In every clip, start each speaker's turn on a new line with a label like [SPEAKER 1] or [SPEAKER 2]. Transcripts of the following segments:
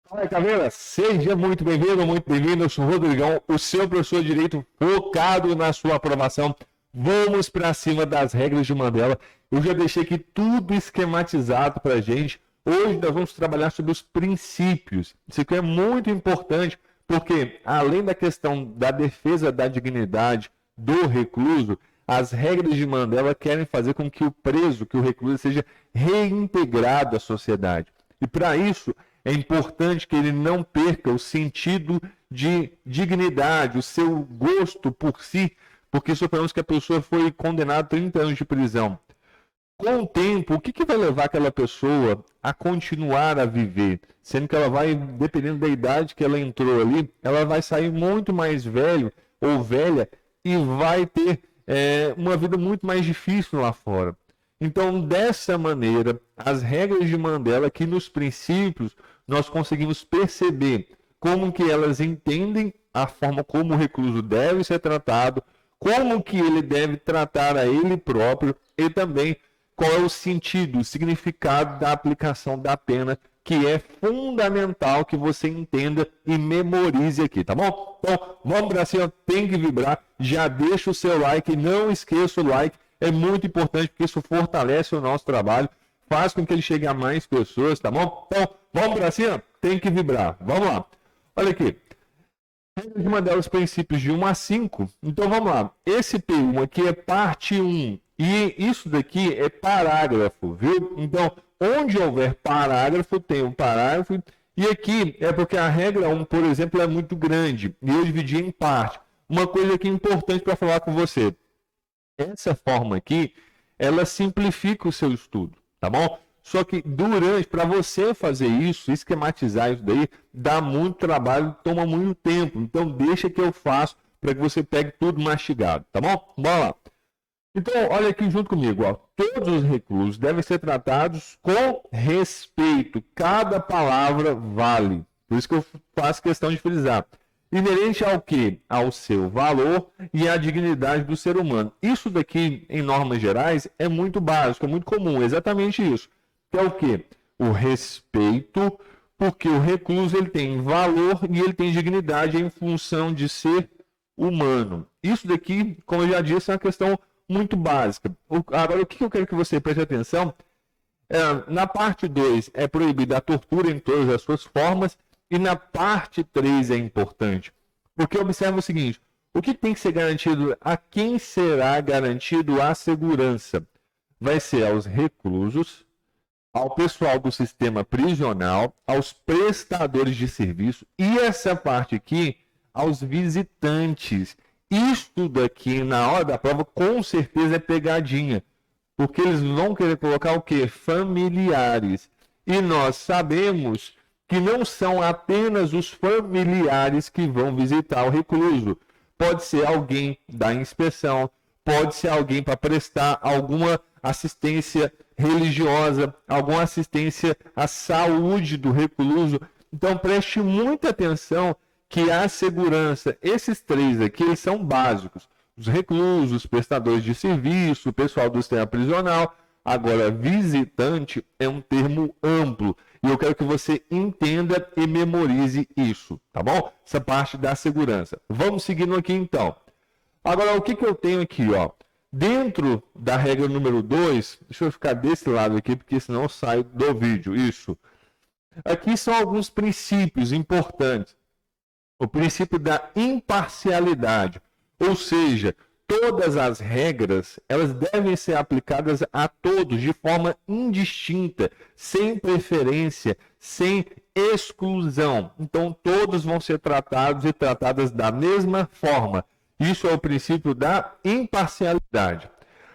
[SPEAKER 1] Fala, Caveira, seja muito bem-vindo, muito bem-vindo. Eu sou o Rodrigão, o seu professor de Direito focado na sua aprovação. Vamos para cima das regras de Mandela. Eu já deixei aqui tudo esquematizado para a gente. Hoje nós vamos trabalhar sobre os princípios. Isso aqui é muito importante, porque além da questão da defesa da dignidade do recluso, as regras de Mandela querem fazer com que o preso, que o recluso, seja reintegrado à sociedade. E para isso, é importante que ele não perca o sentido de dignidade, o seu gosto por si, porque suponhamos que a pessoa foi condenada a 30 anos de prisão. Com o tempo, o que vai levar aquela pessoa a continuar a viver? Sendo que ela vai, dependendo da idade que ela entrou ali, ela vai sair muito mais velho ou velha e vai ter uma vida muito mais difícil lá fora. Então, dessa maneira, as regras de Mandela, que nos princípios nós conseguimos perceber como que elas entendem a forma como o recluso deve ser tratado, como que ele deve tratar a ele próprio e também qual é o sentido, o significado da aplicação da pena, que é fundamental que você entenda e memorize aqui, tá bom? Então, vamos para cima, tem que vibrar, já deixa o seu like, não esqueça o like, é muito importante porque isso fortalece o nosso trabalho, faz com que ele chegue a mais pessoas, tá bom? Então, vamos para cima, tem que vibrar, vamos lá. Olha aqui, regras de Mandela, os princípios de 1 a 5, então vamos lá, esse P1 aqui é parte 1, e isso daqui é parágrafo, viu? Então, onde houver parágrafo, tem um parágrafo. E aqui é porque a regra 1, por exemplo, é muito grande. E eu dividi em parte. Uma coisa aqui importante para falar com você. Essa forma aqui, ela simplifica o seu estudo, tá bom? Só que para você fazer isso, esquematizar isso daí, dá muito trabalho, toma muito tempo. Então, deixa que eu faço para que você pegue tudo mastigado, tá bom? Bora lá. Então, olha aqui junto comigo, ó. Todos os reclusos devem ser tratados com respeito. Cada palavra vale. Por isso que eu faço questão de frisar. Inerente ao quê? Ao seu valor e à dignidade do ser humano. Isso daqui, em normas gerais, é muito básico, é muito comum. Exatamente isso. Que é o quê? O respeito, porque o recluso ele tem valor e ele tem dignidade em função de ser humano. Isso daqui, como eu já disse, é uma questão muito básica. Agora, o que eu quero que você preste atenção? Na parte 2 é proibida a tortura em todas as suas formas, e na parte 3 é importante. Porque observa o seguinte, o que tem que ser garantido, a quem será garantido a segurança? Vai ser aos reclusos, ao pessoal do sistema prisional, aos prestadores de serviço, e essa parte aqui, aos visitantes. Isto daqui, na hora da prova, com certeza é pegadinha. Porque eles vão querer colocar o quê? Familiares. E nós sabemos que não são apenas os familiares que vão visitar o recluso. Pode ser alguém da inspeção, pode ser alguém para prestar alguma assistência religiosa, alguma assistência à saúde do recluso. Então preste muita atenção que a segurança, esses três aqui, eles são básicos. Os reclusos, os prestadores de serviço, o pessoal do sistema prisional. Agora, visitante é um termo amplo. E eu quero que você entenda e memorize isso, tá bom? Essa parte da segurança. Vamos seguindo aqui, então. Agora, o que eu tenho aqui, ó? Dentro da regra número 2, deixa eu ficar desse lado aqui, porque senão eu saio do vídeo. Isso. Aqui são alguns princípios importantes. O princípio da imparcialidade, ou seja, todas as regras elas devem ser aplicadas a todos de forma indistinta, sem preferência, sem exclusão. Então, todos vão ser tratados e tratadas da mesma forma. Isso é o princípio da imparcialidade.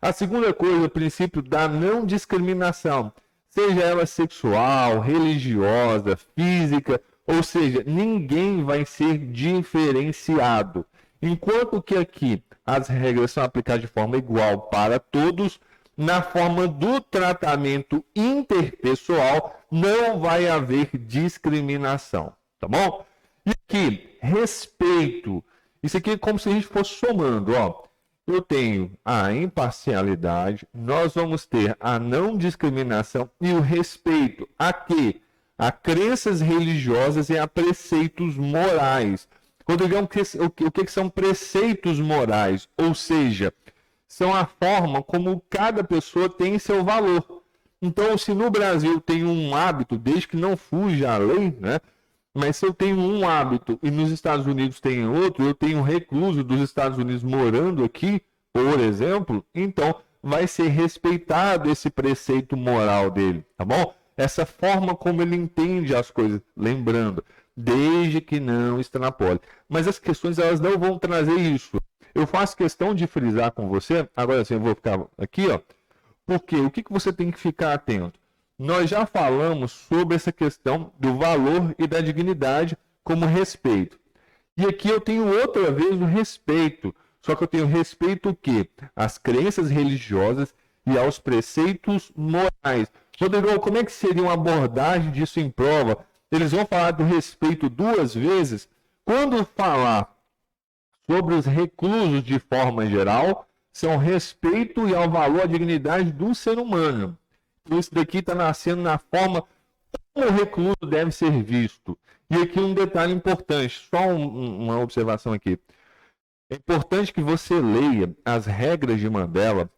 [SPEAKER 1] A segunda coisa, o princípio da não discriminação, seja ela sexual, religiosa, física, ou seja, ninguém vai ser diferenciado. Enquanto que aqui as regras são aplicadas de forma igual para todos, na forma do tratamento interpessoal não vai haver discriminação, tá bom? E aqui, respeito. Isso aqui é como se a gente fosse somando, ó. Eu tenho a imparcialidade, nós vamos ter a não discriminação e o respeito a quê? a crenças religiosas e a preceitos morais. Rodrigão, o que são preceitos morais? Ou seja, são a forma como cada pessoa tem seu valor. Então, se no Brasil tem um hábito, desde que não fuja à lei, né? Mas se eu tenho um hábito e nos Estados Unidos tem outro, eu tenho um recluso dos Estados Unidos morando aqui, por exemplo, então vai ser respeitado esse preceito moral dele, tá bom? Essa forma como ele entende as coisas, lembrando, desde que não extrapole. Mas as questões, elas não vão trazer isso. Eu faço questão de frisar com você, agora sim, eu vou ficar aqui, ó, porque o que você tem que ficar atento? Nós já falamos sobre essa questão do valor e da dignidade como respeito. E aqui eu tenho outra vez o respeito. Só que eu tenho respeito o quê? Às crenças religiosas e aos preceitos morais. Rodrigo, como é que seria uma abordagem disso em prova? Eles vão falar do respeito duas vezes. Quando falar sobre os reclusos de forma geral, são respeito e ao valor, à dignidade do ser humano. Isso daqui está nascendo na forma como o recluso deve ser visto. E aqui um detalhe importante, só uma observação aqui. É importante que você leia as regras de Mandela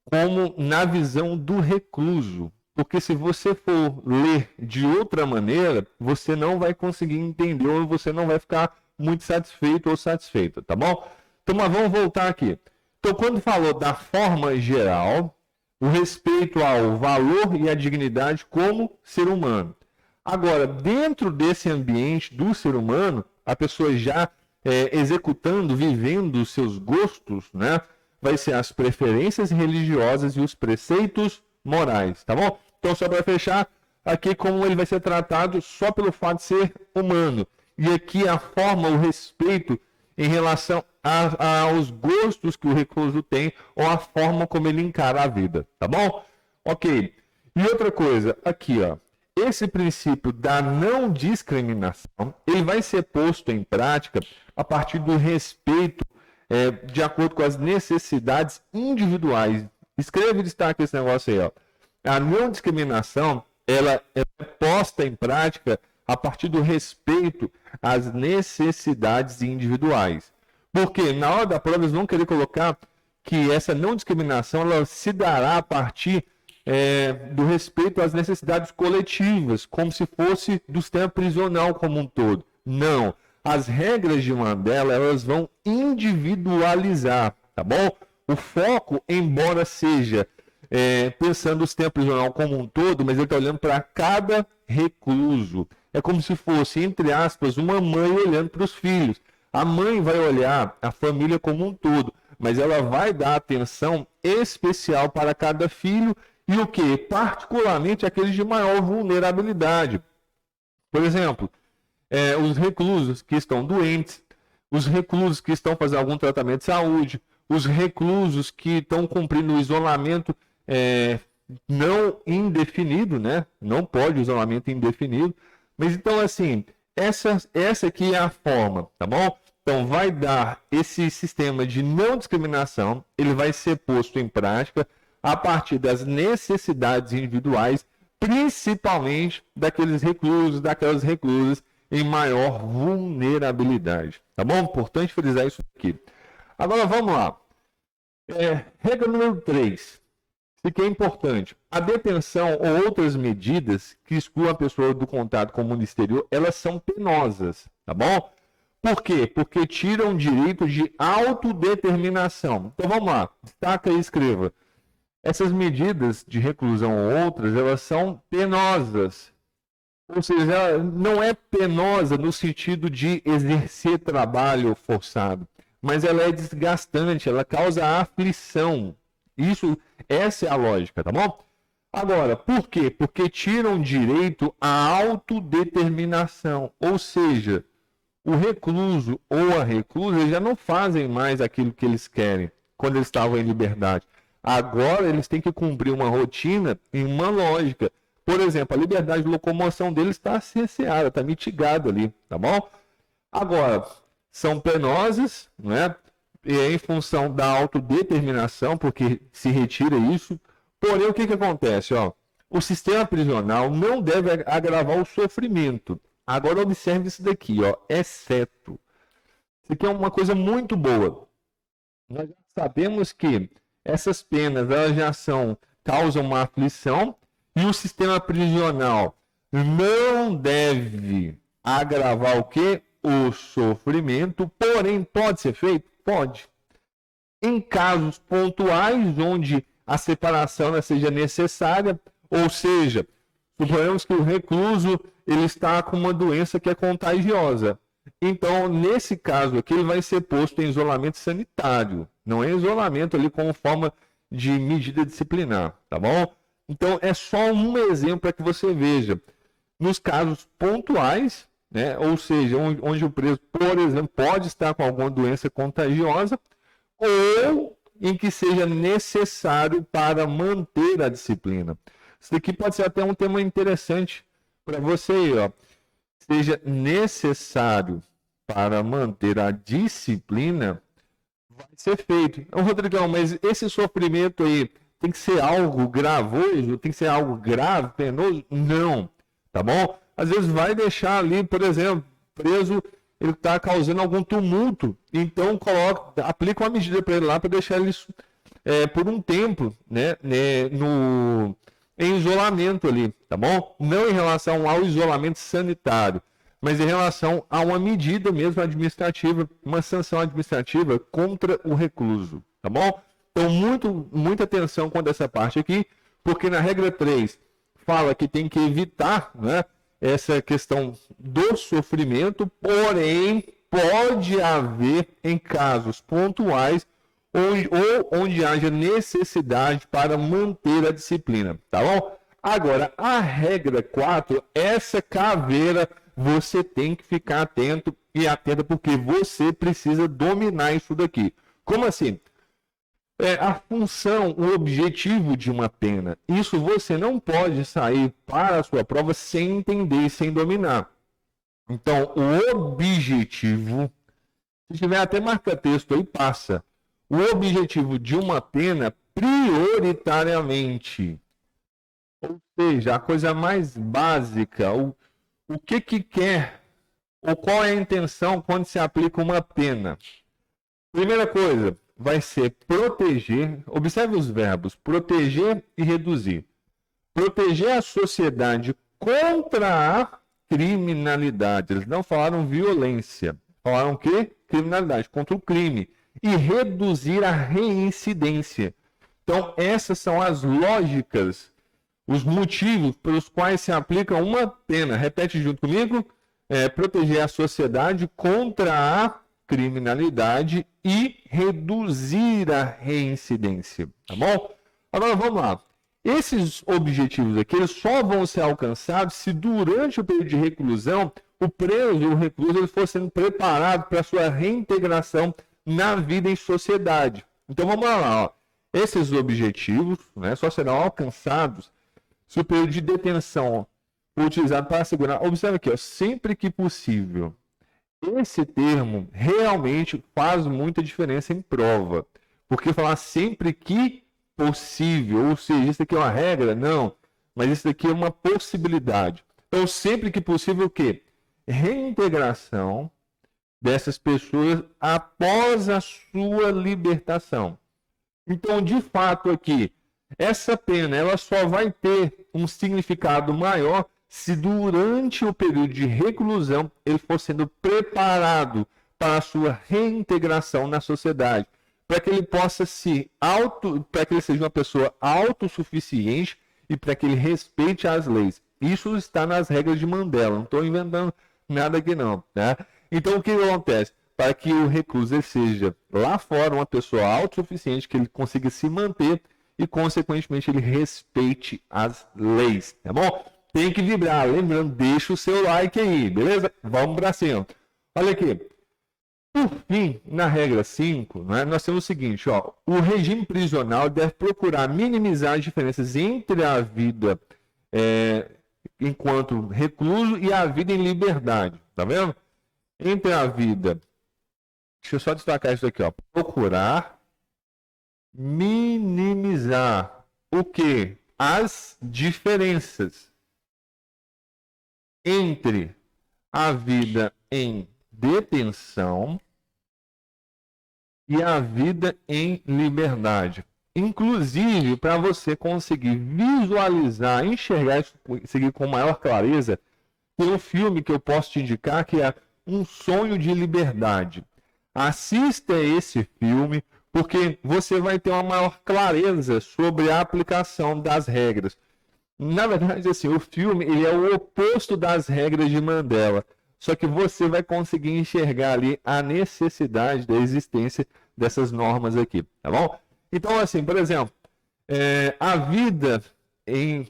[SPEAKER 1] como na visão do recluso. Porque se você for ler de outra maneira, você não vai conseguir entender ou você não vai ficar muito satisfeito ou satisfeita, tá bom? Então, mas vamos voltar aqui. Então, quando falou da forma geral, o respeito ao valor e à dignidade como ser humano. Agora, dentro desse ambiente do ser humano, a pessoa já executando, vivendo os seus gostos, né? Vai ser as preferências religiosas e os preceitos morais, tá bom? Então, só para fechar, aqui como ele vai ser tratado só pelo fato de ser humano. E aqui a forma, o respeito em relação aos gostos que o recluso tem ou a forma como ele encara a vida, tá bom? Ok. E outra coisa, aqui, ó, esse princípio da não discriminação, ele vai ser posto em prática a partir do respeito de acordo com as necessidades individuais. Escreve e destaque esse negócio aí, ó. A não discriminação, ela é posta em prática a partir do respeito às necessidades individuais. Porque na hora da prova eles vão querer colocar que essa não discriminação ela se dará a partir do respeito às necessidades coletivas, como se fosse do sistema prisional como um todo. Não. As regras de Mandela elas vão individualizar, tá bom? O foco, embora seja pensando o sistema prisional como um todo, mas ele está olhando para cada recluso. É como se fosse, entre aspas, uma mãe olhando para os filhos. A mãe vai olhar a família como um todo, mas ela vai dar atenção especial para cada filho e o que? Particularmente aqueles de maior vulnerabilidade. Por exemplo, os reclusos que estão doentes, os reclusos que estão fazendo algum tratamento de saúde, os reclusos que estão cumprindo o isolamento não indefinido, né? Não pode isolamento indefinido. Mas então, assim, essa aqui é a forma, tá bom? Então, vai dar esse sistema de não discriminação, ele vai ser posto em prática a partir das necessidades individuais, principalmente daqueles reclusos, daquelas reclusas em maior vulnerabilidade, tá bom? Importante frisar isso aqui. Agora, vamos lá. Regra número 3. Isso que é importante. A detenção ou outras medidas que excluam a pessoa do contato com o mundo exterior, elas são penosas, tá bom? Por quê? Porque tiram o direito de autodeterminação. Então vamos lá, destaca e escreva. Essas medidas de reclusão ou outras, elas são penosas. Ou seja, ela não é penosa no sentido de exercer trabalho forçado, mas ela é desgastante, ela causa aflição. Essa é a lógica, tá bom? Agora, por quê? Porque tiram direito à autodeterminação. Ou seja, o recluso ou a reclusa já não fazem mais aquilo que eles querem quando eles estavam em liberdade. Agora eles têm que cumprir uma rotina e uma lógica. Por exemplo, a liberdade de locomoção deles está cerceada, está mitigada ali, tá bom? Agora, são penosas, né? Em função da autodeterminação, porque se retira isso. Porém, o que acontece? Ó, o sistema prisional não deve agravar o sofrimento. Agora observe isso daqui, ó, exceto. Isso aqui é uma coisa muito boa. Nós já sabemos que essas penas elas já causam uma aflição e o sistema prisional não deve agravar o quê? O sofrimento, porém pode ser feito? Pode. Em casos pontuais onde a separação seja necessária, ou seja, suponhamos que o recluso ele está com uma doença que é contagiosa. Então, nesse caso aqui, ele vai ser posto em isolamento sanitário. Não é isolamento ali como forma de medida disciplinar, tá bom? Então, é só um exemplo para que você veja. Nos casos pontuais, né, ou seja, onde o preso, por exemplo, pode estar com alguma doença contagiosa, ou em que seja necessário para manter a disciplina. Isso daqui pode ser até um tema interessante para você aí, ó. Seja necessário para manter a disciplina, vai ser feito. Então, Rodrigão, mas esse sofrimento aí tem que ser algo gravoso? Tem que ser algo grave, penoso? Não, tá bom? Às vezes vai deixar ali, por exemplo, preso, ele está causando algum tumulto, então aplica uma medida para ele lá para deixar ele por um tempo, né, em isolamento ali, tá bom? Não em relação ao isolamento sanitário, mas em relação a uma medida mesmo administrativa, uma sanção administrativa contra o recluso, tá bom? Então, muita atenção quanto a essa parte aqui, porque na regra 3 fala que tem que evitar, né, essa questão do sofrimento, porém, pode haver em casos pontuais onde haja necessidade para manter a disciplina, tá bom? Agora, a regra 4, essa caveira, você tem que ficar atento e atenta, porque você precisa dominar isso daqui. Como assim? A função, o objetivo de uma pena. Isso você não pode sair para a sua prova sem entender e sem dominar. Então, o objetivo, se tiver até marca-texto aí, passa. O objetivo de uma pena, prioritariamente, ou seja, a coisa mais básica, o que quer, ou qual é a intenção quando se aplica uma pena. Primeira coisa, vai ser proteger, observe os verbos, proteger e reduzir. Proteger a sociedade contra a criminalidade. Eles não falaram violência, falaram o quê? Criminalidade, contra o crime. E reduzir a reincidência. Então, essas são as lógicas, os motivos pelos quais se aplica uma pena. Repete junto comigo. Proteger a sociedade contra a criminalidade e reduzir a reincidência, tá bom? Agora vamos lá. Esses objetivos aqui eles só vão ser alcançados se durante o período de reclusão o preso, o recluso, ele for sendo preparado para a sua reintegração na vida em sociedade. Então vamos lá, ó. Esses objetivos, né, só serão alcançados se o período de detenção for utilizado para assegurar. Observe aqui, ó, sempre que possível. Esse termo realmente faz muita diferença em prova. Porque falar sempre que possível, ou seja, isso aqui é uma regra? Não. Mas isso aqui é uma possibilidade. Então, sempre que possível, o quê? Reintegração dessas pessoas após a sua libertação. Então, de fato, aqui, essa pena ela só vai ter um significado maior se durante o período de reclusão ele for sendo preparado para a sua reintegração na sociedade, para que ele possa para que ele seja uma pessoa autossuficiente e para que ele respeite as leis. Isso está nas regras de Mandela, não estou inventando nada aqui não, né? Então o que acontece? Para que o recluso ele seja lá fora uma pessoa autossuficiente, que ele consiga se manter e consequentemente ele respeite as leis, tá bom? Tem que vibrar, lembrando, deixa o seu like aí, beleza? Vamos para cima. Olha aqui. Por fim, na regra 5, né, nós temos o seguinte, ó, o regime prisional deve procurar minimizar as diferenças entre a vida enquanto recluso e a vida em liberdade, tá vendo? Entre a vida, deixa eu só destacar isso aqui, ó, procurar minimizar o quê? as diferenças entre a vida em detenção e a vida em liberdade. Inclusive, para você conseguir visualizar, enxergar isso seguir com maior clareza, tem um filme que eu posso te indicar que é Um Sonho de Liberdade. Assista esse filme, porque você vai ter uma maior clareza sobre a aplicação das regras. Na verdade, assim, o filme ele é o oposto das regras de Mandela. Só que você vai conseguir enxergar ali a necessidade da existência dessas normas aqui, tá bom? Então, assim, por exemplo, a vida,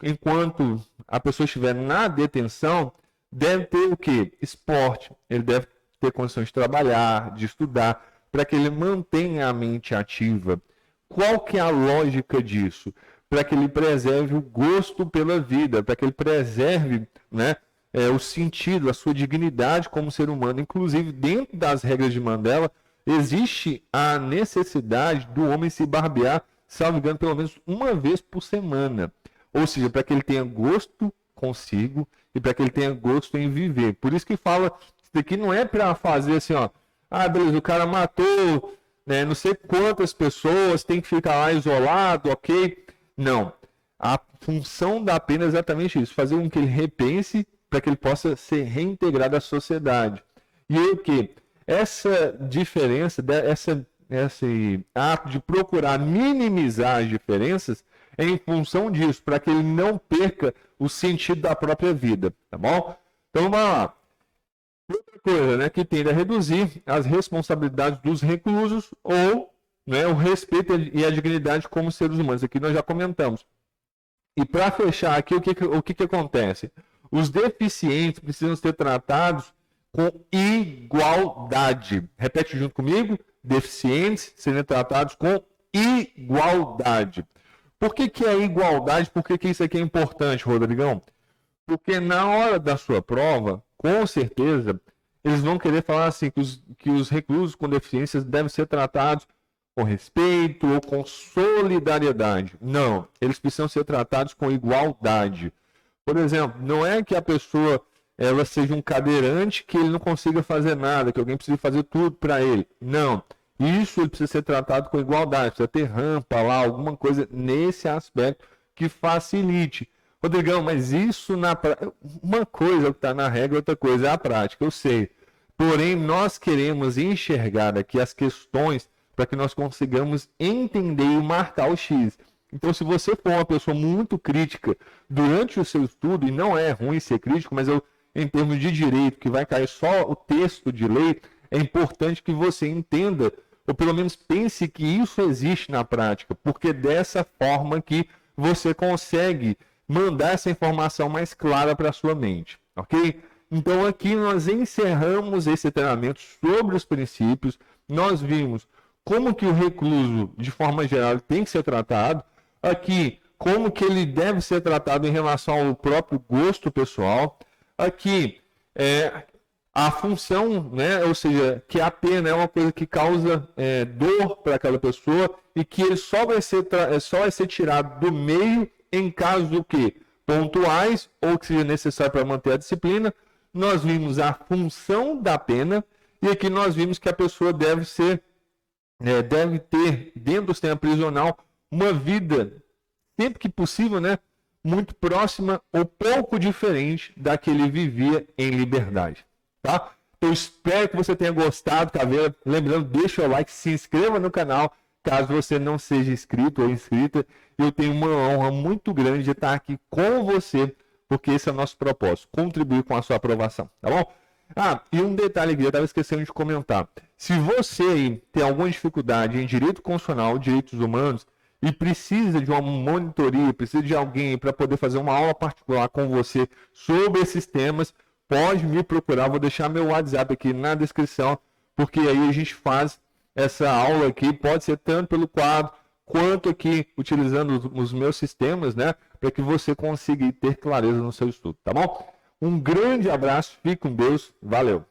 [SPEAKER 1] enquanto a pessoa estiver na detenção, deve ter o quê? Esporte. Ele deve ter condições de trabalhar, de estudar, para que ele mantenha a mente ativa. Qual que é a lógica disso? Para que ele preserve o gosto pela vida, para que ele preserve, né, o sentido, a sua dignidade como ser humano. Inclusive, dentro das regras de Mandela, existe a necessidade do homem se barbear, salvo engano, pelo menos uma vez por semana. Ou seja, para que ele tenha gosto consigo e para que ele tenha gosto em viver. Por isso que fala, isso daqui não é para fazer assim, ó, beleza, o cara matou, né, não sei quantas pessoas, tem que ficar lá isolado, ok? Não. A função da pena é exatamente isso, fazer com que ele repense para que ele possa ser reintegrado à sociedade. E aí o que? Essa diferença, esse ato de procurar minimizar as diferenças é em função disso, para que ele não perca o sentido da própria vida, tá bom? Então vamos lá. Outra coisa, né, que tende a reduzir as responsabilidades dos reclusos ou, né, o respeito e a dignidade como seres humanos. Aqui nós já comentamos. E para fechar aqui, o que acontece? Os deficientes precisam ser tratados com igualdade. Repete junto comigo. Deficientes serem tratados com igualdade. Por que é igualdade? Por que isso aqui é importante, Rodrigão? Porque na hora da sua prova, com certeza, eles vão querer falar assim que os reclusos com deficiências devem ser tratados com respeito ou com solidariedade. Não, eles precisam ser tratados com igualdade. Por exemplo, não é que a pessoa ela seja um cadeirante que ele não consiga fazer nada, que alguém precisa fazer tudo para ele. Não, isso ele precisa ser tratado com igualdade, precisa ter rampa lá, alguma coisa nesse aspecto que facilite. Rodrigão, mas isso uma coisa que está na regra, outra coisa é a prática, eu sei. Porém, nós queremos enxergar aqui as questões para que nós consigamos entender e marcar o X. Então, se você for uma pessoa muito crítica durante o seu estudo, e não é ruim ser crítico, mas em termos de direito, que vai cair só o texto de lei, é importante que você entenda, ou pelo menos pense que isso existe na prática, porque dessa forma que você consegue mandar essa informação mais clara para a sua mente, ok? Então, aqui nós encerramos esse treinamento sobre os princípios, nós vimos como que o recluso, de forma geral, tem que ser tratado, aqui, como que ele deve ser tratado em relação ao próprio gosto pessoal, aqui, a função, né, ou seja, que a pena é uma coisa que causa dor para aquela pessoa e que ele só vai ser tirado do meio em casos do que? Pontuais ou que seja necessário para manter a disciplina. Nós vimos a função da pena e aqui nós vimos que a pessoa deve ter, dentro do sistema prisional, uma vida, sempre que possível, né, muito próxima ou pouco diferente da que ele vivia em liberdade. Tá? Eu espero que você tenha gostado, Caveira. Lembrando, deixa o like, se inscreva no canal, caso você não seja inscrito ou inscrita. Eu tenho uma honra muito grande de estar aqui com você, porque esse é o nosso propósito, contribuir com a sua aprovação, tá bom? E um detalhe que eu estava esquecendo de comentar. Se você aí tem alguma dificuldade em direito constitucional, direitos humanos, e precisa de uma monitoria, precisa de alguém para poder fazer uma aula particular com você sobre esses temas, pode me procurar, vou deixar meu WhatsApp aqui na descrição, porque aí a gente faz essa aula aqui, pode ser tanto pelo quadro, quanto aqui utilizando os meus sistemas, né, para que você consiga ter clareza no seu estudo, tá bom? Um grande abraço, fique com Deus, valeu!